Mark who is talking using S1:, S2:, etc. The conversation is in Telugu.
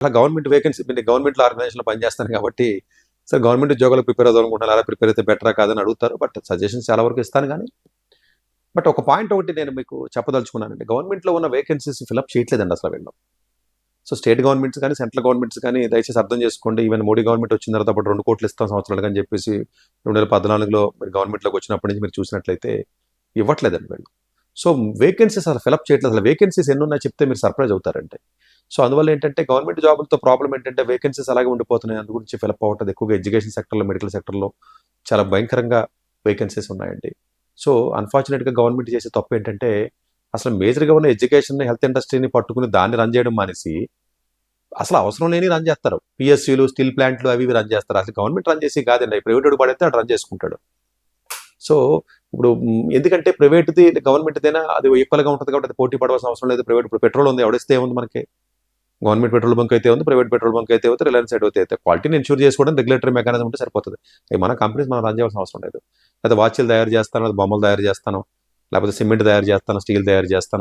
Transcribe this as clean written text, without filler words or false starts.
S1: అలా గవర్నమెంట్ వేకెన్సీ నేను గవర్నమెంట్ ఆర్గనైజేషన్లో పనిచేస్తాను కాబట్టి సార్ గవర్నమెంట్ ఉద్యోగాలకు ప్రిపేర్ అవుదాం అనుకుంటున్నాను, అలా ప్రిపేర్ అయితే బెటరా కాదని అడుగుతారు. బట్ సజెషన్స్ చాలా వరకు ఇస్తాను కానీ, బట్ ఒక పాయింట్ ఒకటి నేను మీకు చెప్పదలుచుకున్నానండి. గవర్నమెంట్లో ఉన్న వేకెన్సీస్ ఫిలప్ చేయట్లేదండి అసలు వీళ్ళు. సో స్టేట్ గవర్నమెంట్స్ కానీ సెంట్రల్ గవర్నమెంట్స్ కానీ దయచేసి అర్థం చేసుకోండి. ఈవెన్ మోడీ గవర్నమెంట్ వచ్చిన తర్వాత అప్పుడు 2 కోట్లు ఇస్తాం సంవత్సరాలు అని చెప్పేసి 2014లో మీరు గవర్నమెంట్లోకి వచ్చినప్పటి నుంచి మీరు చూసినట్లయితే ఇవ్వట్లేదండి వీళ్ళు. సో వేకెన్సీస్ అసలు ఫిలప్ చేయట్లేదు. అసలు వేకెన్సీస్ ఎన్ని ఉన్నాయో చెప్తే మీరు సర్ప్రైజ్ అవుతారండి. సో అందువల్ల ఏంటంటే గవర్నమెంట్ జాబులతో ప్రాబ్లం ఏంటంటే వేకెన్సీస్ అలాగే ఉండిపోతున్నాయి. అందు గురించి ఫిలప్ అవ్వట్లేదు. ఎక్కువగా ఎడ్యుకేషన్ సెక్టర్లో, మెడికల్ సెక్టర్లో చాలా భయంకరంగా వేకెన్సీస్ ఉన్నాయండి. సో అన్ఫార్చునేట్గా గవర్నమెంట్ చేసే తప్పు ఏంటంటే అసలు మేజర్గా ఉన్న ఎడ్యుకేషన్, హెల్త్ ఇండస్ట్రీని పట్టుకుని దాన్ని రన్ చేయడం మానేసి అసలు అవసరం లేని రన్ చేస్తారు. పిఎస్సీలు, స్టీల్ ప్లాంట్లు అవి ఇవి రన్ చేస్తారు. అసలు గవర్నమెంట్ రన్ చేసి కాదండి, ప్రైవేట్ పడితే అటు రన్ చేసుకుంటాడు. సో ఇప్పుడు ఎందుకంటే ప్రైవేట్ది గవర్నమెంట్దైనా అది ఈక్వల్గా ఉంటుంది కాబట్టి అది పోటీ పడవలసిన అవసరం లేదు. ప్రైవేట్ ఇప్పుడు పెట్రోల్ ఉంది, ఎవడిస్తే ఏముంది మనకి? గవర్నమెంట్ పెట్రోల్ బంక్ అయితే ఉంది, ప్రైవేట్ పెట్రోల్ బంక్ అయితే ఉంది, రిలయన్స్ అయితే క్వాలిటీని ఇన్షూర్ చేసుకోవడం రెగ్యులేటరీ మెకానిజం ఉంటే సరిపోతుంది. మన కంపెనీస్ మనం రన్ చేయాల్సిన అవసరం లేదు. లేదా వాచ్లు తయారు చేస్తాను, లేదా బొమ్మలు తయారు చేస్తాను, లేకపోతే సిమెంట్ తయారు చేస్తాను, స్టీల్ తయారు చేస్తాను,